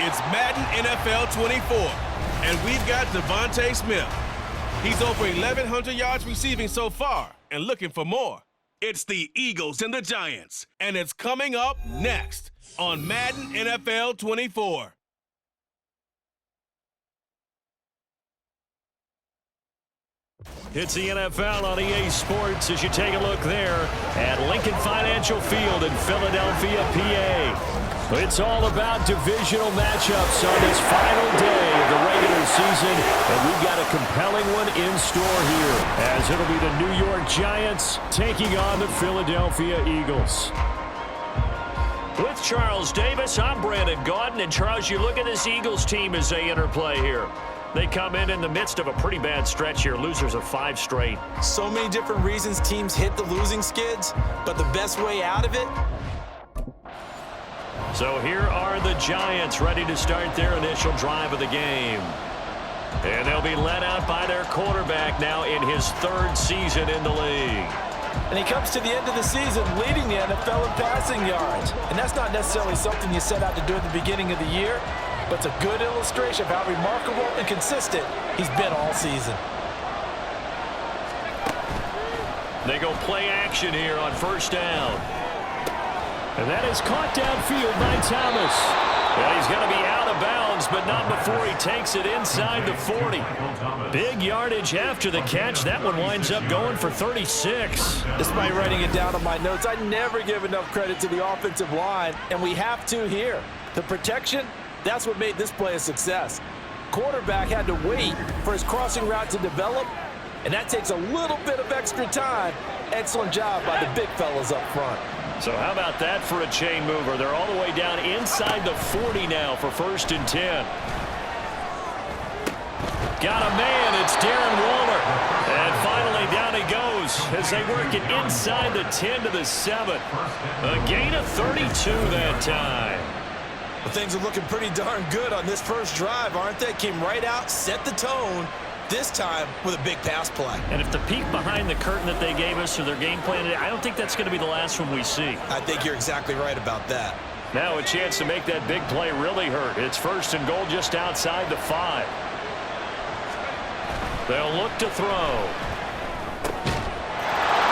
It's Madden NFL 24, and we've got Devontae Smith. He's over 1,100 yards receiving so far and looking for more. It's the Eagles and the Giants, and it's coming up next on Madden NFL 24. It's the NFL on EA Sports as you take a look there at Lincoln Financial Field in Philadelphia, PA. It's all about divisional matchups on this final day of the regular season, and we've got a compelling one in store here, as it'll be the New York Giants taking on the Philadelphia Eagles. With Charles Davis, I'm Brandon Gaudin, and Charles, you look at this Eagles team as they interplay here. They come in the midst of a pretty bad stretch here, losers of 5 straight. So many different reasons teams hit the losing skids, but the best way out of it? So here are the Giants ready to start their initial drive of the game. And they'll be led out by their quarterback now in his 3rd season in the league. And he comes to the end of the season leading the NFL in passing yards. And that's not necessarily something you set out to do at the beginning of the year, but it's a good illustration of how remarkable and consistent he's been all season. They go play action here on 1st down. And that is caught downfield by Thomas. And he's going to be out of bounds, but not before he takes it inside the 40. Big yardage after the catch. That one winds up going for 36. Despite writing it down on my notes, I never give enough credit to the offensive line, and we have to here. The protection, that's what made this play a success. Quarterback had to wait for his crossing route to develop, and that takes a little bit of extra time. Excellent job by the big fellas up front. So how about that for a chain mover? They're all the way down inside the 40 now for 1st and 10. Got a man. It's Darren Waller. And finally down he goes as they work it inside the 10 to the 7. A gain of 32 that time. Well, things are looking pretty darn good on this first drive, aren't they? Came right out, set the tone, this time with a big pass play. And if the peek behind the curtain that they gave us or their game plan, I don't think that's going to be the last one we see. I think you're exactly right about that. Now a chance to make that big play really hurt. It's 1st and goal just outside the 5. They'll look to throw.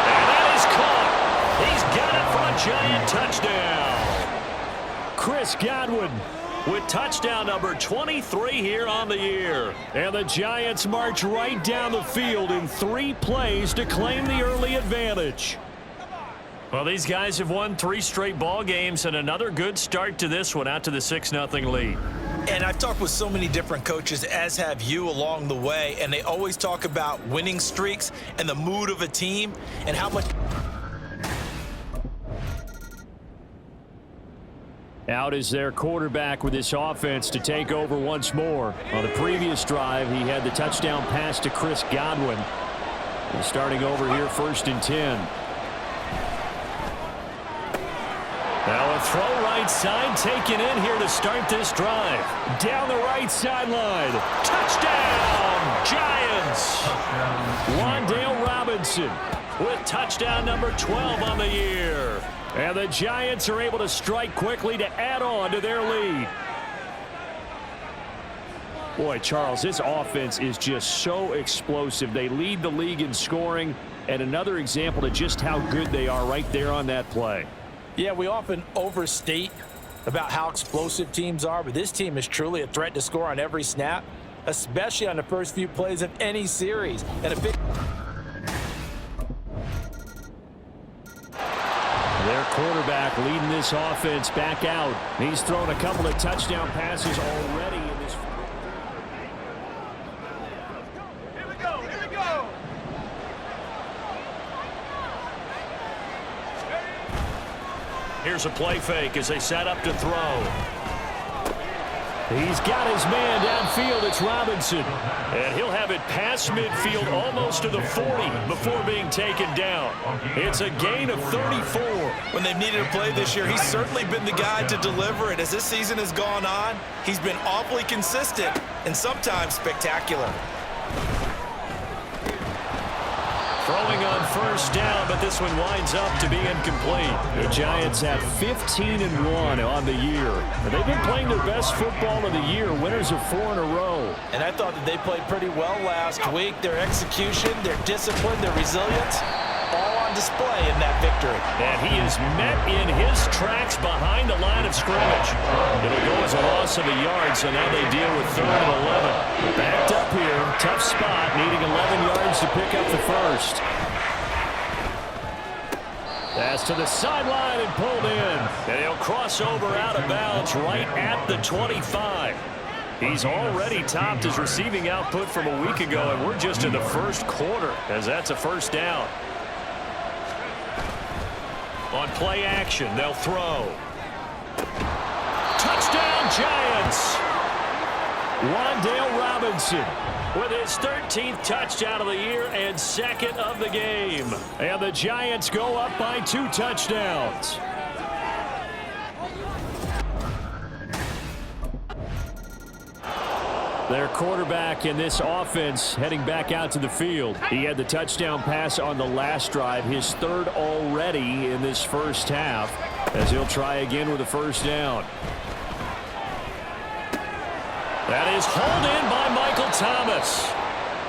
And that is caught. He's got it for a Giant touchdown. Chris Godwin with touchdown number 23 here on the year. And the Giants march right down the field in 3 plays to claim the early advantage. Well, these guys have won 3 straight ball games and another good start to this one out to the 6-0 lead. And I've talked with so many different coaches, as have you along the way, and they always talk about winning streaks and the mood of a team and how much... Out is their quarterback with this offense to take over once more. On the previous drive, he had the touchdown pass to Chris Godwin. He's starting over here 1st and 10. Now a throw right side taken in here to start this drive. Down the right sideline. Touchdown, Giants! Wan'Dale Robinson with touchdown number 12 on the year. And the Giants are able to strike quickly to add on to their lead. Boy, Charles, this offense is just so explosive. They lead the league in scoring, and another example of just how good they are right there on that play. Yeah, we often overstate about how explosive teams are, but this team is truly a threat to score on every snap, especially on the first few plays of any series. And a big... Their quarterback leading this offense back out. He's thrown a couple of touchdown passes already in this. Here we go, here we go. Here's a play fake as they set up to throw. He's got his man downfield. It's Robinson. And he'll have it past midfield almost to the 40 before being taken down. It's a gain of 34. When they've needed a play this year, he's certainly been the guy to deliver it. As this season has gone on, he's been awfully consistent and sometimes spectacular. Throwing on first down, but this one winds up to be incomplete. The Giants have 15-1 on the year. They've been playing their best football of the year, winners of 4 in a row. And I thought that they played pretty well last week. Their execution, their discipline, their resilience, all on display in that victory. And he is met in his tracks behind the line of scrimmage. It'll go as a loss of a yard, so now they deal with 3rd and 11. Backed up here, tough spot, needing 11 yards to pick up the first. Pass to the sideline and pulled in. And he'll cross over out of bounds right at the 25. He's already topped his receiving output from a week ago, and we're just in the first quarter as that's a first down. On play action, they'll throw. Touchdown, Giants! Wan'Dale Robinson with his 13th touchdown of the year and 2nd of the game. And the Giants go up by 2 touchdowns. Their quarterback in this offense heading back out to the field. He had the touchdown pass on the last drive, his 3rd already in this first half, as he'll try again with a first down. That is hauled in by Michael Thomas.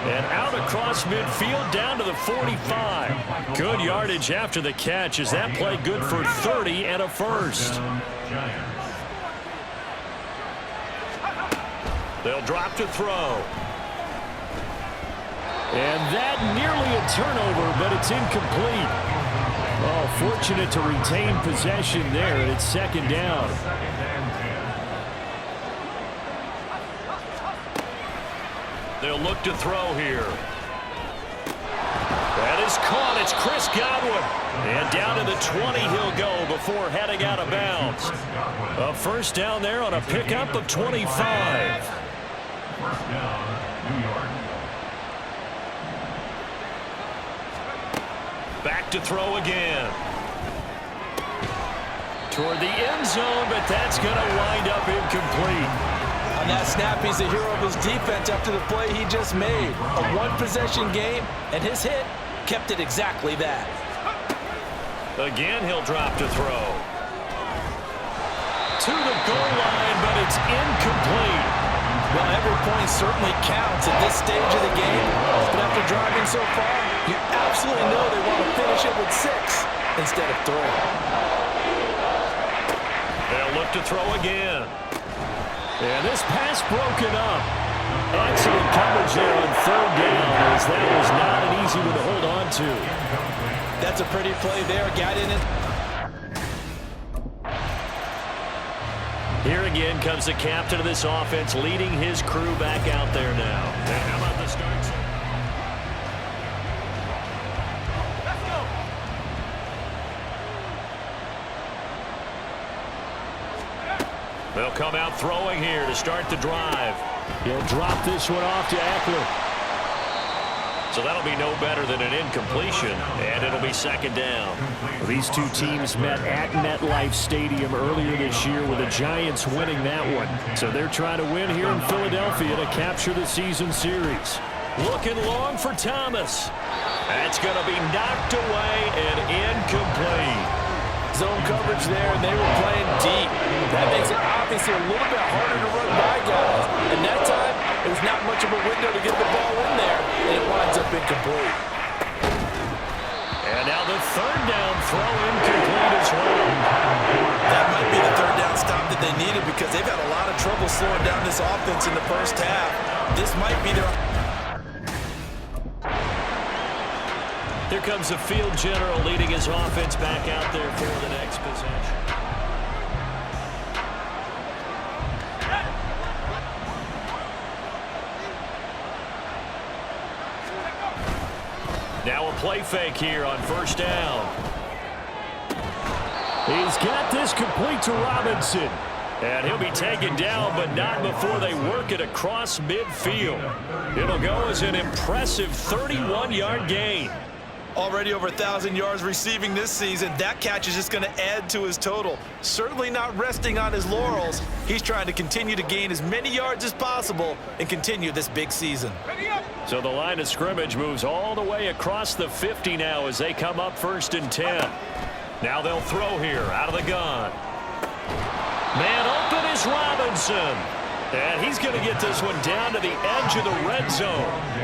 And out across midfield down to the 45. Good yardage after the catch as that play good for 30 and a first. They'll drop to throw. And that nearly a turnover, but it's incomplete. Oh, fortunate to retain possession there, and it's 2nd down. They'll look to throw here. That is caught. It's Chris Godwin. And down to the 20 he'll go before heading out of bounds. A first down there on a pickup of 25. First down, New York. Back to throw again. Toward the end zone, but that's going to wind up incomplete. On that snap, he's the hero of his defense after the play he just made. A one-possession game, and his hit kept it exactly that. Again, he'll drop to throw. To the goal line, but it's incomplete. Well, every point certainly counts at this stage of the game. But after driving so far, you absolutely know they want to finish it with 6 instead of 3. They'll look to throw again. And this pass broken up. Excellent coverage there on 3rd down, as that was not an easy one to hold on to. That's a pretty play there. Got in it. Here again comes the captain of this offense, leading his crew back out there now. And how about the start? Let's go. They'll come out throwing here to start the drive. He'll drop this one off to Eckler. So that'll be no better than an incompletion, and it'll be 2nd down. Well, these two teams met at MetLife Stadium earlier this year with the Giants winning that one. So they're trying to win here in Philadelphia to capture the season series. Looking long for Thomas. That's going to be knocked away and incomplete. Zone coverage there, and they were playing deep. That makes it obviously a little bit harder to run by guys. And that time, it was not much of a window to get the ball in there, and it winds up incomplete. And now the 3rd down throw incomplete as well. That might be the 3rd down stop that they needed because they've had a lot of trouble slowing down this offense in the first half. This might be their... Here comes the field general leading his offense back out there for the next possession. Now a play fake here on first down. He's got this complete to Robinson. And he'll be taken down, but not before they work it across midfield. It'll go as an impressive 31-yard gain. Already over 1,000 yards receiving this season. That catch is just going to add to his total. Certainly not resting on his laurels. He's trying to continue to gain as many yards as possible and continue this big season. So the line of scrimmage moves all the way across the 50 now as they come up 1st and 10. Now they'll throw here out of the gun. Man open is Robinson. And he's going to get this one down to the edge of the red zone.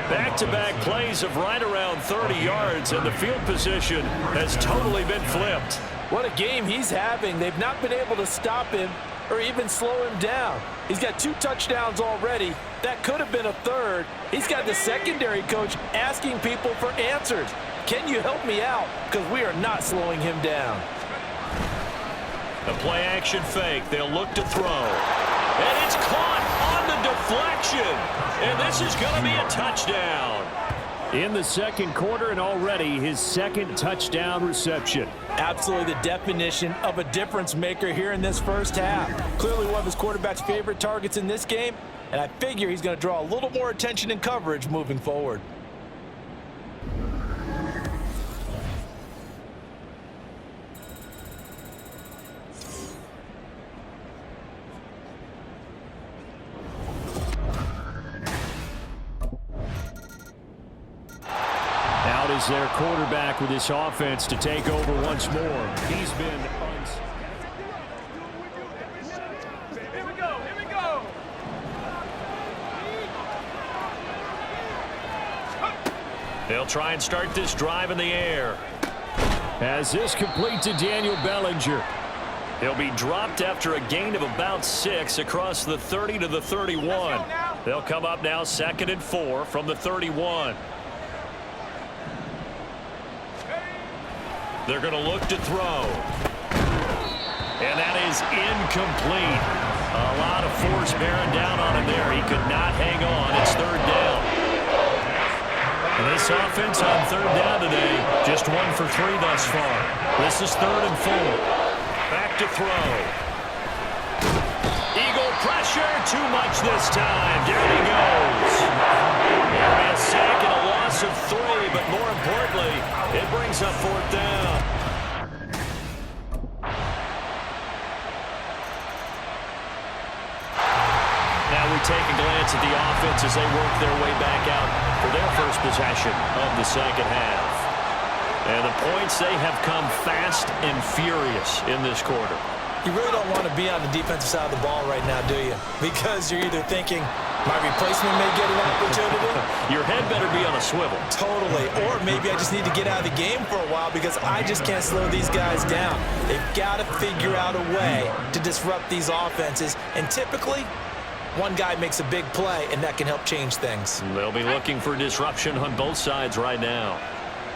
Back-to-back plays of right around 30 yards, and the field position has totally been flipped. What a game he's having. They've not been able to stop him or even slow him down. He's got 2 touchdowns already. That could have been a third. He's got the secondary coach asking people for answers. Can you help me out? Because we are not slowing him down. The play-action fake. They'll look to throw. And it's caught on the deflection. And this is going to be a touchdown. In the second quarter and already his 2nd touchdown reception. Absolutely the definition of a difference maker here in this first half. Clearly one of his quarterback's favorite targets in this game. And I figure he's going to draw a little more attention and coverage moving forward. Is their quarterback with this offense to take over once more. He's been Here we go. Here we go. They'll try and start this drive in the air. As this complete to Daniel Bellinger. He'll be dropped after a gain of about 6 across the 30 to the 31. They'll come up now 2nd and 4 from the 31. They're going to look to throw. And that is incomplete. A lot of force bearing down on him there. He could not hang on. It's 3rd down. And this offense on 3rd down today, just 1 for 3 thus far. This is 3rd and 4. Back to throw. Eagle pressure. Too much this time. There he goes. Area sack and a loss of 3, but more importantly, it brings up 4th down. Now we take a glance at the offense as they work their way back out for their first possession of the second half. And the points, they have come fast and furious in this quarter. You really don't want to be on the defensive side of the ball right now, do you? Because you're either thinking, my replacement may get an opportunity. Your head better be on a swivel. Totally. Or maybe I just need to get out of the game for a while because I just can't slow these guys down. They've got to figure out a way to disrupt these offenses. And typically, one guy makes a big play, and that can help change things. They'll be looking for disruption on both sides right now.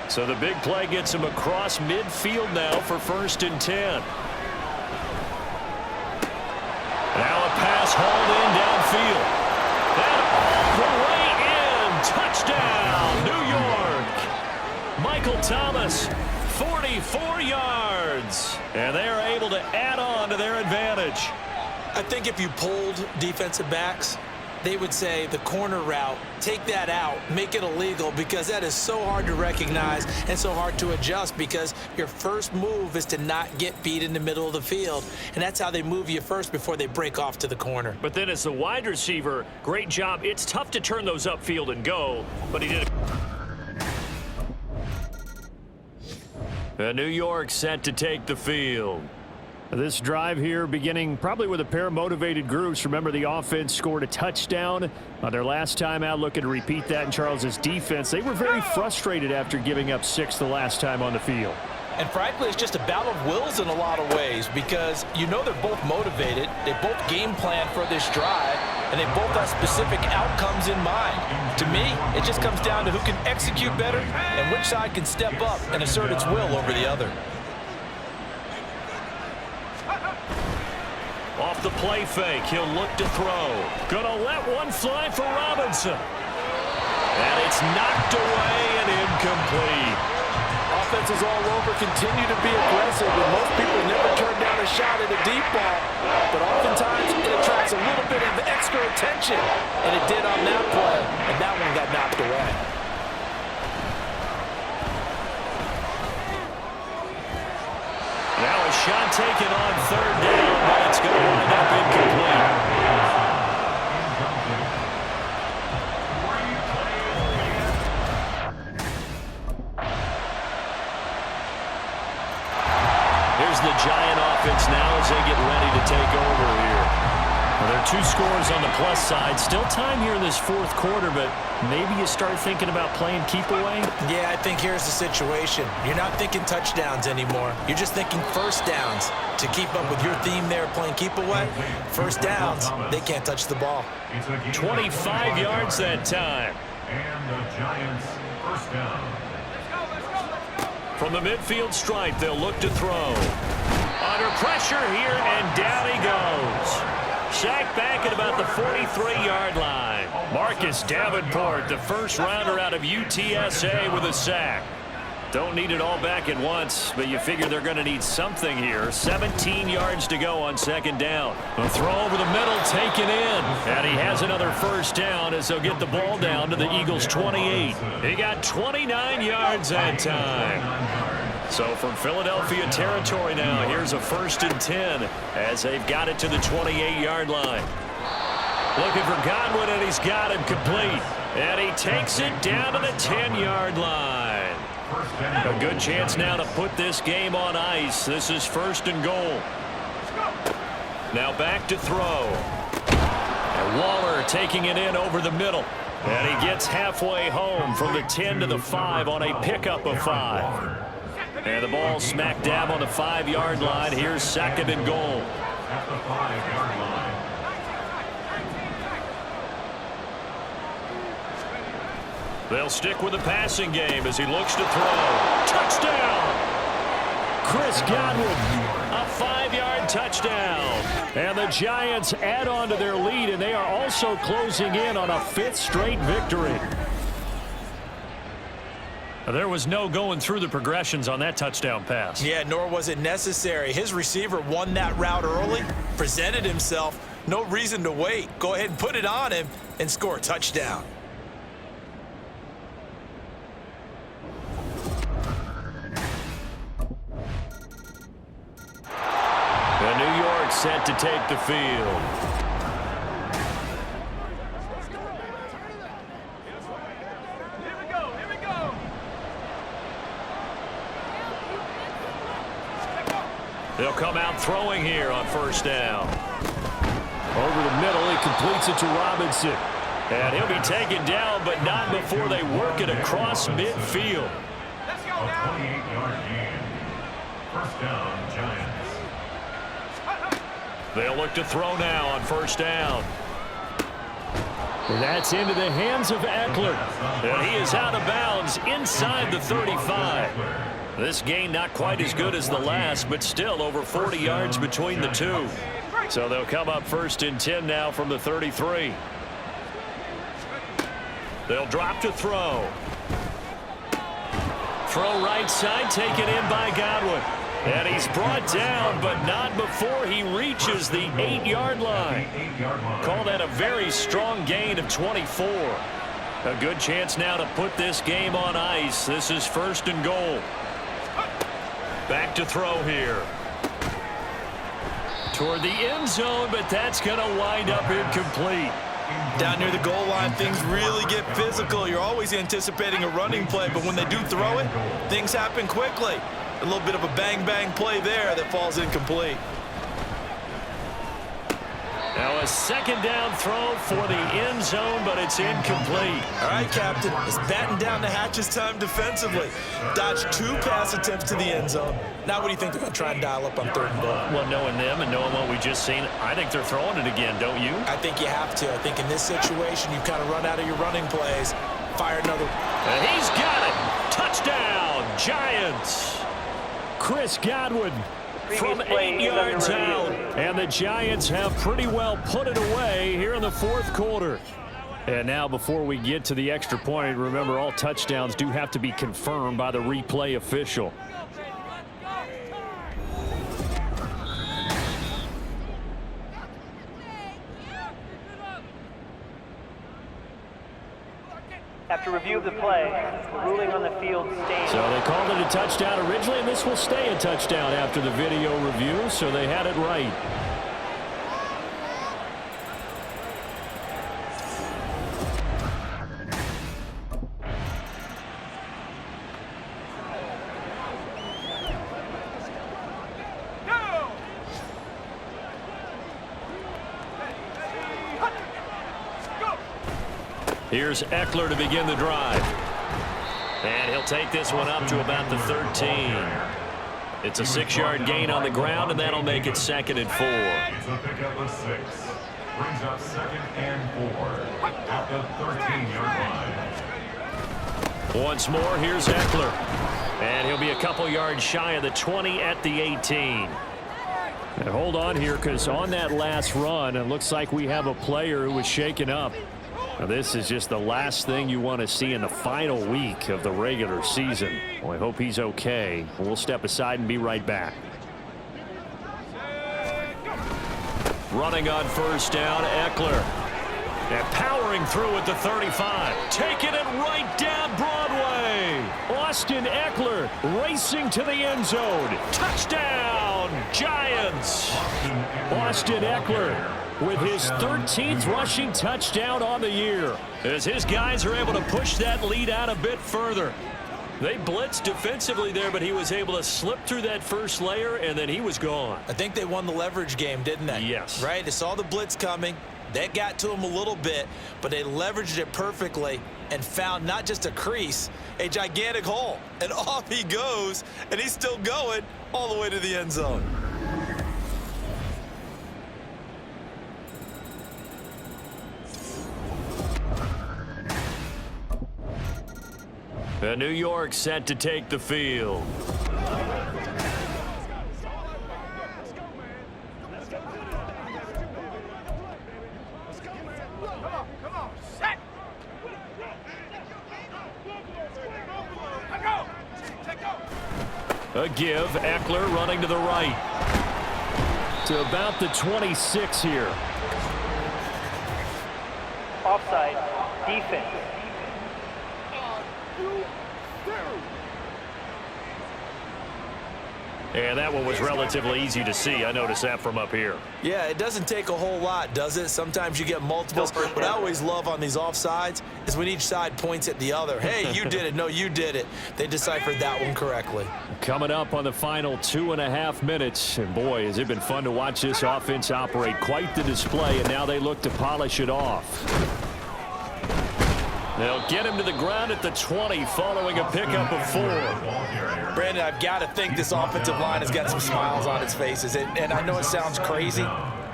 So the big play gets him across midfield now for 1st and 10. Now a pass hauled in downfield. And all the way in. Touchdown, New York. Michael Thomas, 44 yards. And they're able to add on to their advantage. I think if you pulled defensive backs, they would say the corner route, take that out, make it illegal, because that is so hard to recognize and so hard to adjust because your first move is to not get beat in the middle of the field. And that's how they move you first before they break off to the corner. But then as the wide receiver, great job. It's tough to turn those upfield and go, but he did it. New York set to take the field. This drive here beginning probably with a pair of motivated groups. Remember, the offense scored a touchdown on their last time out. Looking to repeat that in Charles's defense. They were very frustrated after giving up 6 the last time on the field. And frankly, it's just a battle of wills in a lot of ways because you know they're both motivated. They both game plan for this drive, and they both have specific outcomes in mind. To me, it just comes down to who can execute better and which side can step up and assert its will over the other. Off the play fake, he'll look to throw. Gonna let one fly for Robinson. And it's knocked away and incomplete. Offenses all over continue to be aggressive, and most people never turn down a shot at a deep ball. But oftentimes, it attracts a little bit of extra attention, and it did on that play, and that one got knocked away. shot taken on third down, but it's going to wind up incomplete. Here's the Giant offense now as they get ready to take over here. Well, there are 2 scores on the plus side. Still time here in this fourth quarter, but maybe you start thinking about playing keep away? Yeah, I think here's the situation. You're not thinking touchdowns anymore. You're just thinking first downs. To keep up with your theme there, playing keep away, first downs, they can't touch the ball. 25 yards that time. And the Giants first down. From the midfield stripe, they'll look to throw. Under pressure here, and down he goes. Sacked back at about the 43-yard line. Marcus Davenport, the first rounder out of UTSA with a sack. Don't need it all back at once, but you figure they're going to need something here. 17 yards to go on second down. A throw over the middle taken in. And he has another first down as they'll get the ball down to the Eagles' 28. He got 29 yards that time. So from Philadelphia territory now, here's a 1st and 10 as they've got it to the 28-yard line. Looking for Godwin, and he's got him complete. And he takes it down to the 10-yard line. A good chance now to put this game on ice. This is 1st and goal. Now back to throw. And Waller taking it in over the middle. And he gets halfway home from the 10 to the 5 on a pickup of 5. And the ball smack dab on the 5-yard line. Here's 2nd and goal. At the 5-yard line. They'll stick with the passing game as he looks to throw. Touchdown! Chris Godwin, a 5-yard touchdown. And the Giants add on to their lead, and they are also closing in on a 5th straight victory. There was no going through the progressions on that touchdown pass. Yeah, nor was it necessary. His receiver won that route early, presented himself. No reason to wait. Go ahead and put it on him and score a touchdown. And New York set to take the field. They'll come out throwing here on 1st down. Over the middle, he completes it to Robinson. And he'll be taken down, but not before they work it across midfield. Let's go A now. 28-yard gain. First down, Giants. They'll look to throw now on 1st down. And that's into the hands of Eckler. And he is out of bounds inside the 35. This gain not quite as good as the last, but still over 40 yards between the two. So they'll come up 1st and 10 now from the 33. They'll drop to throw. Throw right side, taken in by Godwin. And he's brought down, but not before he reaches the 8-yard line. Call that a very strong gain of 24. A good chance now to put this game on ice. This is 1st and goal. Back to throw here. Toward the end zone, but that's going to wind up incomplete. Down near the goal line, things really get physical. You're always anticipating a running play, but when they do throw it, things happen quickly. A little bit of a bang-bang play there that falls incomplete. Now a 2nd down throw for the end zone, but it's incomplete. All right, Captain, it's batten down the hatches time defensively. Dodged 2 pass attempts to the end zone. Now what do you think they're going to try and dial up on 3rd and goal? Well, knowing them and knowing what we just seen, I think they're throwing it again, don't you? I think you have to. I think in this situation, you've kind of run out of your running plays. Fire another. And he's got it. Touchdown, Giants. Chris Godwin from 8 yards out. And the Giants have pretty well put it away here in the 4th quarter. And now before we get to the extra point, remember all touchdowns do have to be confirmed by the replay official. After review of the play, the ruling on the field stands. So they called it a touchdown originally, and this will stay a touchdown after the video review, so they had it right. Here's Eckler to begin the drive. And he'll take this one up to about the 13. It's a 6-yard gain on the ground, and that'll make it 2nd and 4. It's a pickup of 6. Brings up 2nd and 4 at the 13-yard line. Once more, here's Eckler. And he'll be a couple yards shy of the 20 at the 18. And hold on here, because on that last run, it looks like we have a player who was shaken up. Now, this is just the last thing you want to see in the final week of the regular season. Well, I hope he's okay. We'll step aside and be right back. Running on first down, Eckler. And powering through at the 35. Taking it right down Broadway. Austin Eckler racing to the end zone. Touchdown, Giants. Austin Eckler with his 13th rushing touchdown on the year, as his guys are able to push that lead out a bit further. They blitzed defensively there, but he was able to slip through that first layer, and then he was gone. I think they won the leverage game, didn't they? Yes. Right? They saw the blitz coming. That got to him a little bit, but they leveraged it perfectly and found not just a crease, a gigantic hole. And off he goes, and he's still going all the way to the end zone. New York set to take the field. A give, Eckler running to the right. To about the 26 here. Offside, defense. And that one was relatively easy to see. I noticed that from up here. Yeah, it doesn't take a whole lot, does it? Sometimes you get multiples. What I always love on these offsides is when each side points at the other. Hey, you did it. No, you did it. They deciphered that one correctly. Coming up on the final 2.5 minutes. And boy, has it been fun to watch this offense operate. Quite the display, and now they look to polish it off. They'll get him to the ground at the 20 following a pickup of 4. Brandon, I've got to think this offensive line has got some smiles on its faces. And I know it sounds crazy,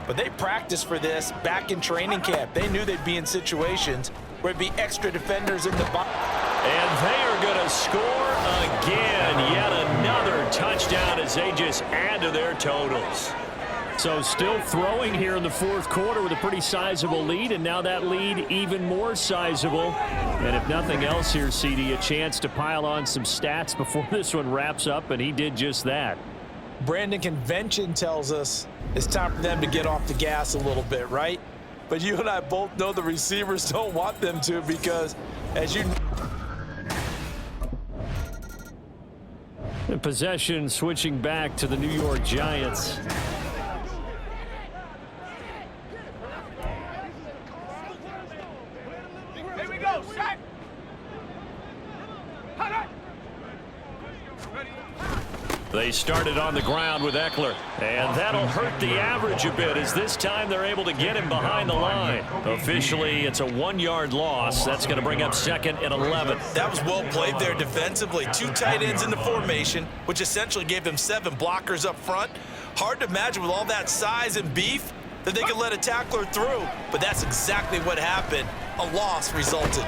but they practiced for this back in training camp. They knew they'd be in situations where it'd be extra defenders in the box. And they are going to score again. Yet another touchdown as they just add to their totals. So still throwing here in the fourth quarter with a pretty sizable lead, and now that lead even more sizable. And if nothing else here, CD, a chance to pile on some stats before this one wraps up, and he did just that. Brandon, convention tells us it's time for them to get off the gas a little bit, right? But you and I both know the receivers don't want them to, because as you the possession switching back to the New York Giants. They started on the ground with Eckler, and that'll hurt the average a bit, as this time they're able to get him behind the line. Officially, it's a 1-yard loss. That's going to bring up 2nd and 11. That was well played there defensively. 2 tight ends in the formation, which essentially gave them 7 blockers up front. Hard to imagine with all that size and beef that they could let a tackler through, but that's exactly what happened. A loss resulted.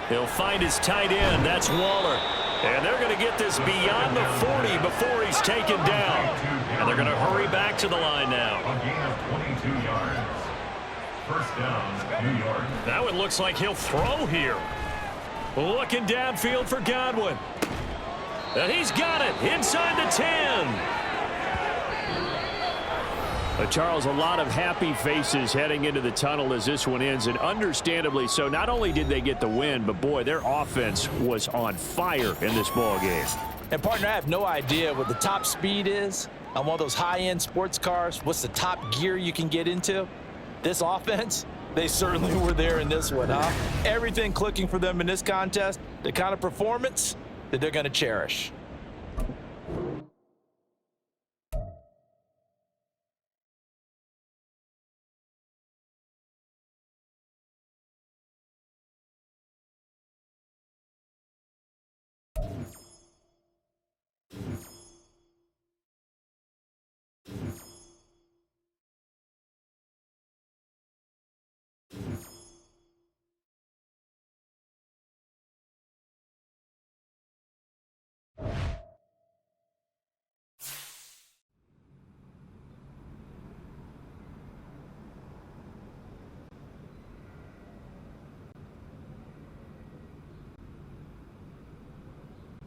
He'll find his tight end. That's Waller. And they're going to get this beyond the 40 before he's taken down. And they're going to hurry back to the line now. A gain of 22 yards. First down, New York. That one looks like he'll throw here. Looking downfield for Godwin. And he's got it inside the 10. Charles, a lot of happy faces heading into the tunnel as this one ends, and understandably so. Not only did they get the win, but boy, their offense was on fire in this ball game. And partner, I have no idea what the top speed is on one of those high-end sports cars. What's the top gear you can get into? This offense, they certainly were there in this one, huh? Everything clicking for them in this contest, the kind of performance that they're going to cherish.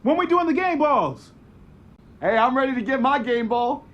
When we doing the game balls? Hey, I'm ready to get my game ball.